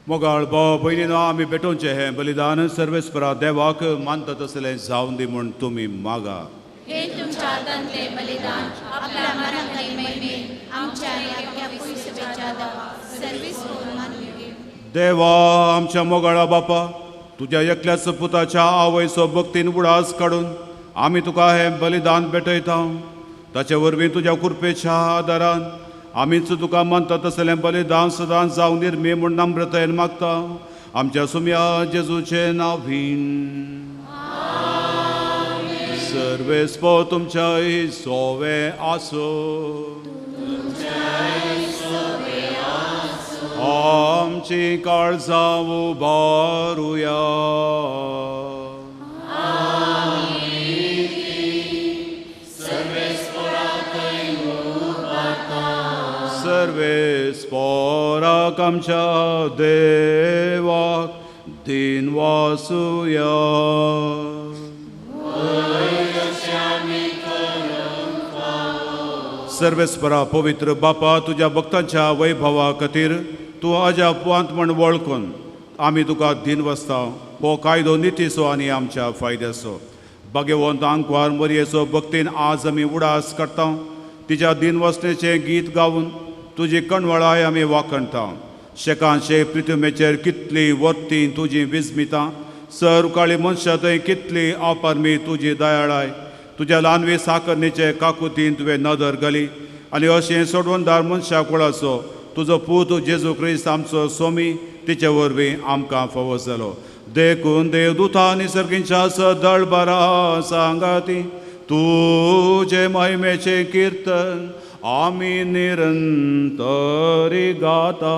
मोगाळ भाव भयणीनो, आमी भेटोवचें हें बलिदान सर्वेस्परा देवाक मानता तसलें जावं दी म्हूण तुमी मागा. हे तुमच्या हातांतले बलिदान आपल्या मनांतले महिमेन आमच्या या पुरुषाच्या सर्वीस मानवी. देवा आमच्या मोगाळा बापा, तुज्या एकल्याच पुताच्या आवयचो भक्तीन उडास काडून आमी तुका हें बलिदान भेटयता. ताचे वरवीं तुज्या कृपेच्या आदारान आमीच तुका मानता तसलें बलिदान सदांच जावं निर्मी म्हूण नम्रतायेन मागता. आमच्या सुम्या जेजूचे नांवीन. सर्वेस्पो तुमच्या सोवे आसो. आमची काळजां उबारुया. सर्वेस्पोराक आमच्या देवाक दिन वासुया. सर्वेस्परा पवित्र बापा, तुज्या भक्तांच्या वैभवा खातीर तूं अजापांत म्हण वळखून आमी तुका दिन वसता हो कायदो नितीचो आनी आमच्या फायद्याचो. भगवंत आंकवार मरयेचो भक्तीन आज आमी उडास करता. तिच्या दिनवसणेचें गीत गावन तुजी कणवळाय आमी वाखणटा. शेकांचे पृथ्वीचेर कितली वर्ती तुजी विस्मिता. सरुकाळी मनशां थंय कितली आपारमी तुजी दयाळाय. तुज्या ल्हानवी साकरणेचे काकुतीन तुवें नदर घाली आनी अशें सोडवणदार मनशा कुळाचो तुजो पूत जेजू क्रिस्त आमचो सोमी तिचे वरवीं आमकां फावो जालो. देखून देवदूतां आनी सर्गींच्या दळबारा सांगाती तुजे महिमेचें किर्तन आमी निरंतरी गाता.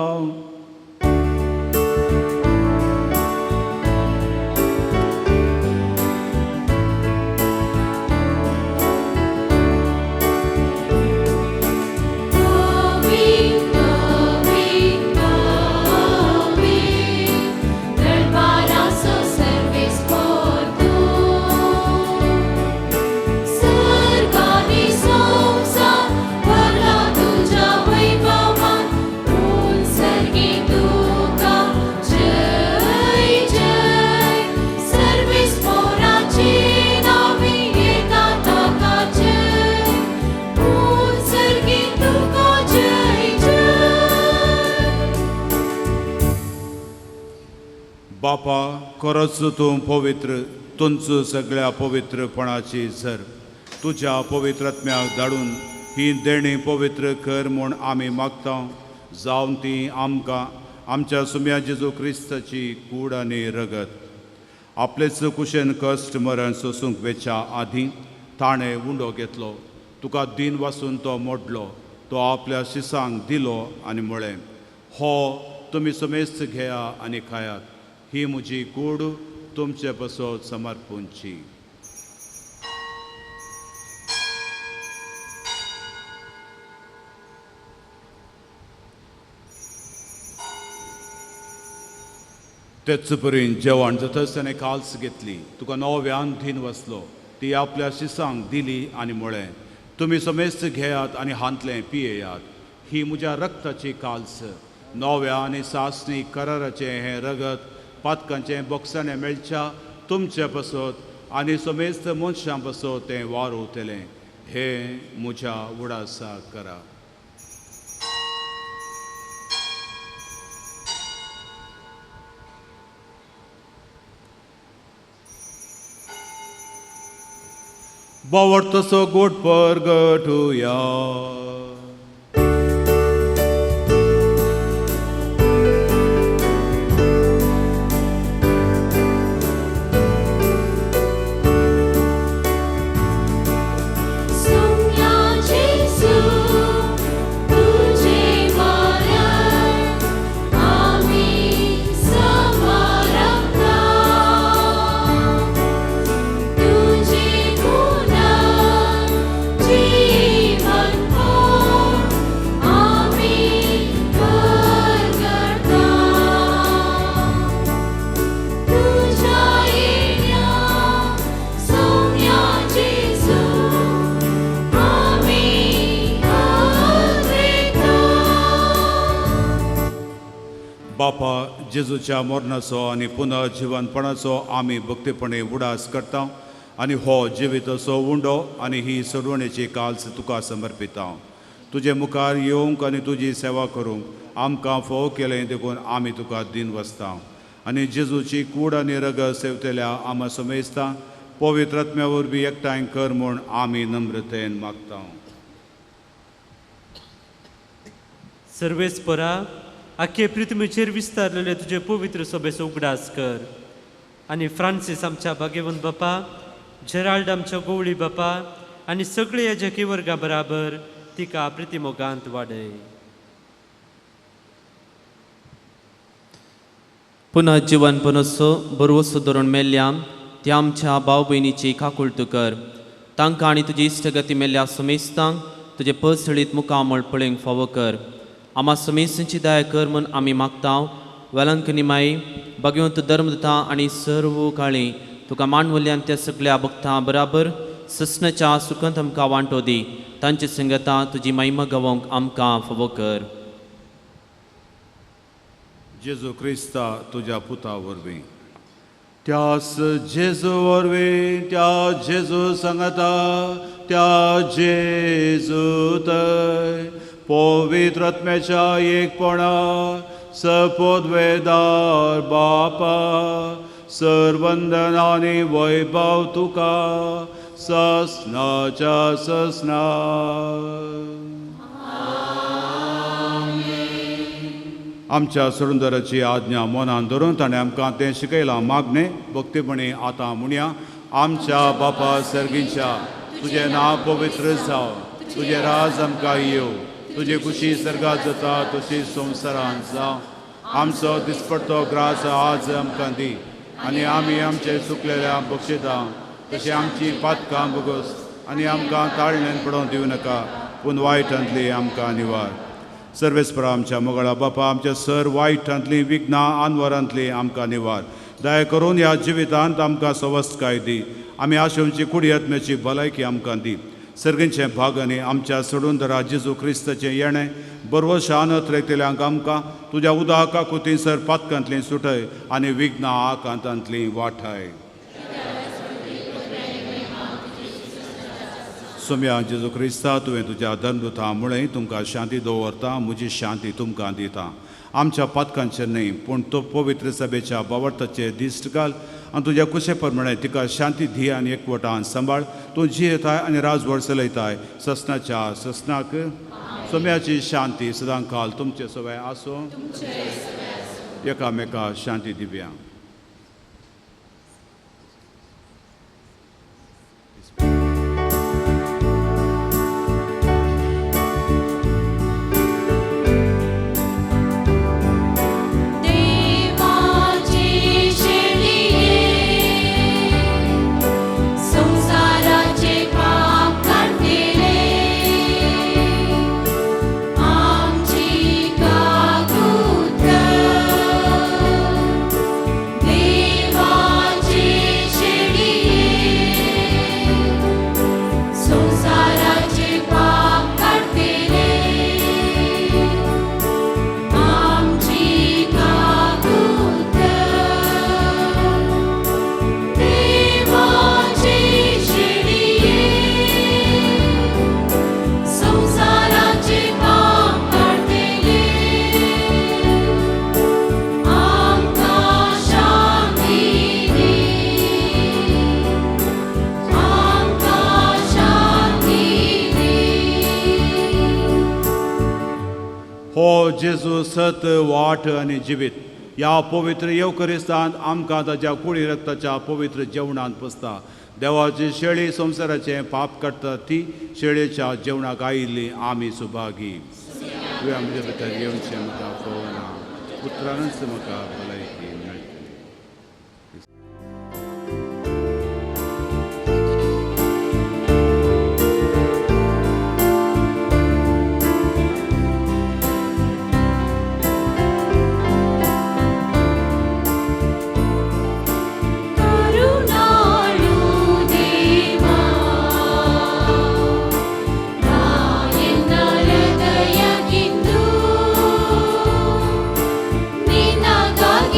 बापा, खरोच तूं पवित्र, तुमचो सगळ्या पवित्रपणाची झर तुज्या पवित्रात्म्याक धाडून ही देणी पवित्र कर म्हूण आमी मागता. जावन ती आमकां आमच्या सुम्या जेजू क्रिस्ताची कूड आनी रगत आपलेच कुशेन कश्ट मरण सोसूंक वेच्या आदीं ताणें उंडो घेतलो. तुका दिन वासून तो मोडलो. तो आपल्या शिसांक दिलो आनी म्हळें, हो तुमी समेस्त घेया आनी खायात. ही म्हजी कूड तुमचे पासत समर्पूंची. तेच परीन जेवण जाता आसतना काल्स घेतली. तुका नव्यान दिन वसलो. ती आपल्या शिसांक दिली आनी म्हळें, तुमी समेस्त घेयात आनी हांतलें पियेयात. ही म्हज्या रक्ताची काल्स, नव्या आनी सासणी कराराचें हें रगत पातकांचें बोगसाणें मेळच्या तुमचे पासत आनी समेस्त मनशां पासत तें वारोवतलें. हें म्हज्या उडासा करा. बावड तसो गोड परगटुया. बापा, जेजूच्या मरणाचो आनी पुनर्जिवनपणाचो आमी भक्तीपणे उडास करता आनी हो जिवीत असो उंडो आनी ही सोडवणेची काल्स तुका समर्पिता. तुजे मुखार येवंक आनी तुजी सेवा करूंक आमकां फोव केलें देखून आमी तुका दिन वसता आनी जेजूची कूड आनी रगत सेवतल्या आमा समेस्ता पवित्र आत्म्या वरवीं एकठांय कर म्हूण आमी नम्रतेन मागता. सर्वेस्परा, आख्खे पृथ्वीचेर विस्तारलेले तुजे पवित्र सभेचो उगडास कर आनी फ्रांसीस आमच्या भाग्यवंत बापा, जेराल्ड आमच्या गवळी बापा आनी सगळे याजकी वर्गा बराबर तिका प्रितिमोगांत वाडय. पुनः जिवनपणाचो बरवसो धरून मेल्ल्या त्या आमच्या भाव भयणीची काकुळट कर. तांकां आनी तुजी इश्टगती मेल्ल्या समेस्तांक तुजे पसळीत मुखामळ पळोवंक फावो कर. आमा समेस्तांची दया कर म्हूण आमी मागता. वेलांकनी माई, भगवंत धर्मदता आनी सर्व काळी तुका मांडवल्ल्यान त्या सगळ्या भक्तां बराबर ससनाच्या सुखांत आमकां वांटो दी. तांची संगता तुजी महिमा गावोवंक आमकां फावो कर. जेजू क्रिस्ता तुज्या पुता वरवीं त्यास जेजू वरवीं त्या जेजू सांगता त्या जेजू थंय पवित्र आत्म्याच्या एकपणा सपोदवेदार बापा सर्वंदनानी वैभव तुका ससनाच्या ससना आमच्या सुरुंदराची आज्ञा मनान धरून ताणें आमकां तें शिकयलां मागणे भक्तीपणी आतां म्हणया आमच्या बापा सर्गीच्या तुजें नांव पवित्र जावं तुजें राज आमकां येवं तुजी खुशी सर्गात जाता तशी संवसारांत जावं आमचो दिसपडटो ग्रास आज आमकां दी आनी आमी आमचे चुकलेल्या बक्षिता तशी आमची पातकां बगोस आनी आमकां ताळणेन पडोवंक दिवं नाका पूण वायटांतली आमकां निवार सर्वेस्परा आमच्या मोगळा बापा आमच्या सर वायटांतली विघ्नां आनवरांतली आमकां निवार दया करून ह्या जिवितांत आमकां सवस्तकाय दी आमी आशेवची कुडी आत्म्याची भलायकी आमकां दी सर्गींचे भाग आनी आमच्या सोडून जेजू क्रिस्ताचें येणें बरोबर शानत रेतल्यांक आमकां तुज्या उदका कुतीसर पातकांतली सुटय आनी विघ्नां आकांतांतली वाठाय सोम्या जेजू क्रिस्ता तुवें तुज्या धर्मदुतां मुळे तुमकां शांती दवरता म्हजी शांती तुमकां दिता आमच्या पातकांचेर न्ही पूण तो पवित्र सभेच्या बावर्थाचे दिश्ट घाल आनी तुज्या कुशे प्रमाणे तिका शांती धी आनी एकवटान सांबाळ तूं जियेताय आनी राजवड चलयताय ससनाच्या ससनाक सोम्याची शांती सदां काल तुमचे सवय आसूं एकामेका शांती दिव्या जेजू सत वाट आनी जिवीत ह्या पवित्र येवकरिस्तांत आमकां ताच्या कुळी रक्ताच्या पवित्र जेवणांत पुजता देवाची शेळी संवसाराचें पाप काडटा ती शेळयेच्या जेवणाक आयिल्ली आमी सुभागी तुवें आमचे भितर येवचें म्हाका कळना पुत्रानच म्हाका भलायकी मेळटली God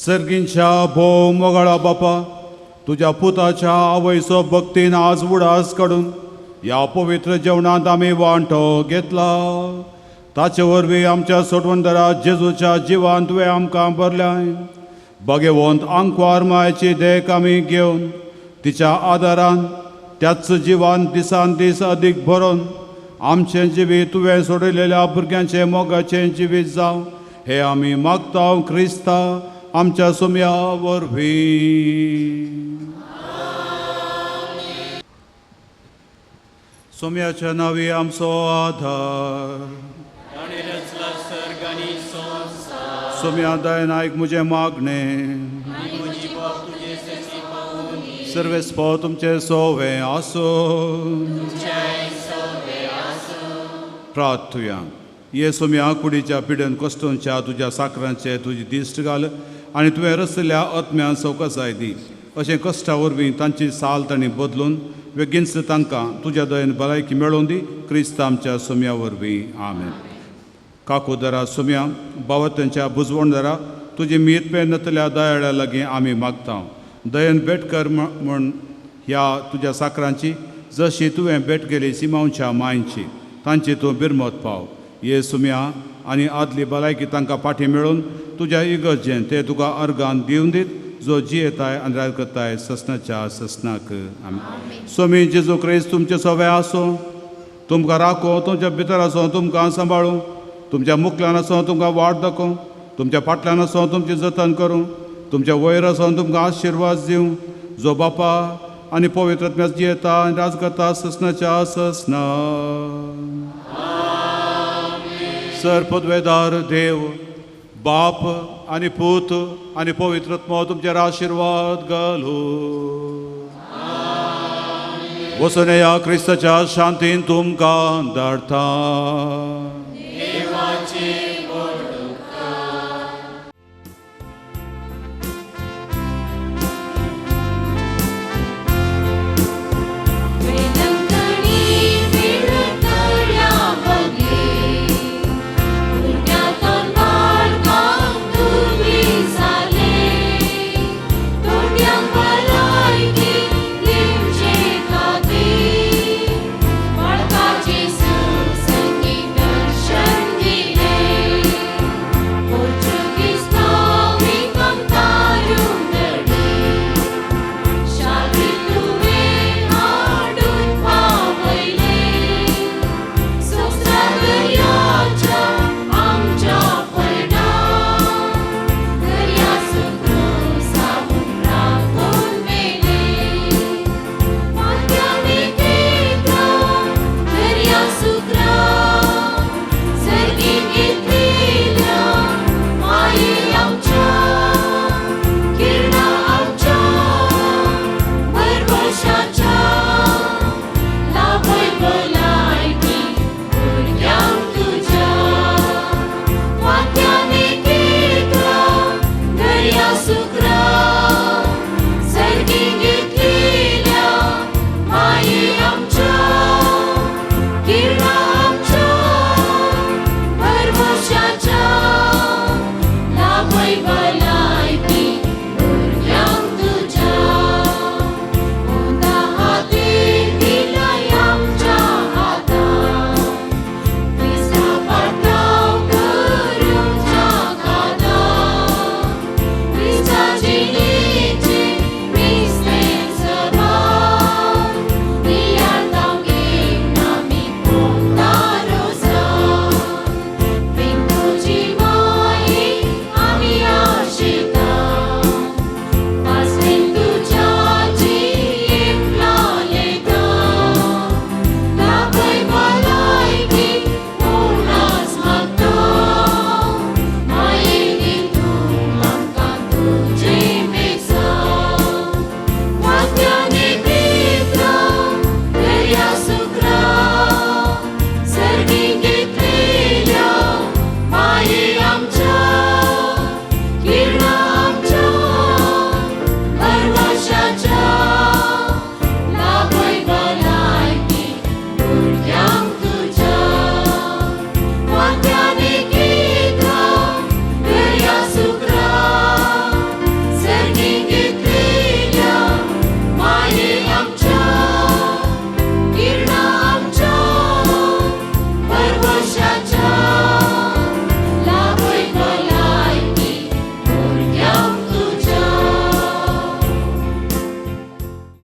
सर्गींच्या भोव मोगाळा बापा, तुझ्या पुताच्या आवयचो भक्तीन आज उडास काडून ह्या पवित्र जेवणांत आमी वांटो घेतला. ताचे वरवीं आमच्या सोडवंदरा जेजूच्या जिवान तुवें आमकां भरल्याय. भगवंत आंकवार मायेची देख आमी घेवन तिच्या आदारान त्याच जिवान दिसान दीस अदीक भरून आमचें जिवीत तुवें सोडिल्ल्या भुरग्यांचें मोगाचें जिवीत जावं हे आमी मागता क्रिस्ता आमच्या सुम्या वरवीं. सोम्याच्या नांवी आमचो आधार. सोम्या दयन आयक म्हजें मागणें. सर्वेस्पो तुमचे सोवे आसूं. प्रार्थुया. ये सोम्या कुडीच्या पिड्यान कश्टोवच्या तुज्या साकरांचे तुजी दिश्ट घाल आनी तुवें रचल्या आत्म्यान सवकासाय दी. अशें कश्टा वरवीं तांची साल तांणी बदलून बेगीनच तांकां तुज्या दयेन भलायकी मेळोवन दी. क्रिस्त आमच्या सोम्या वरवीं आमेन. काकूदरा सोम्या बावत्यांच्या बुजवणदारा तुजी मीत पे नतल्या दयाळ्या लागीं आमी मागता. दयेन भेट कर म्हण ह्या तुज्या साकरांची जशी तुवें भेट गेली सिमांच्या मांयची तांची तूं बिरमत पाव. ये सुम्या आनी आदली भलायकी तांकां फाटीं मेळोवन तुज्या इगर्जेन ते तुका अर्गान दिवन दीत जो जियेताय आनी राय करताय ससनाच्या ससनाक. आमी स्वामी जेजू क्रिस्त तुमचे सवे आसूं. तुमकां राखो तुमच्या भितर आसूं तुमकां सांबाळूं. तुमच्या मुखल्यान आसूं तुमकां वाट दाखोवं. तुमच्या फाटल्यान आसूं तुमचें जतन करूं. तुमच्या वयर आसूं तुमकां आशिर्वाद दिवं जो बापा आनी पवित्र आत्म्यास जियेता आनी राज करता ससनाच्या ससना. सर्पद्वेदार देव बाप आनी पूत आनी पवित्र आत्मो तुमचेर आशिर्वाद घालू. वचून या क्रिस्ताच्या शांतीन तुमकां धाडटा.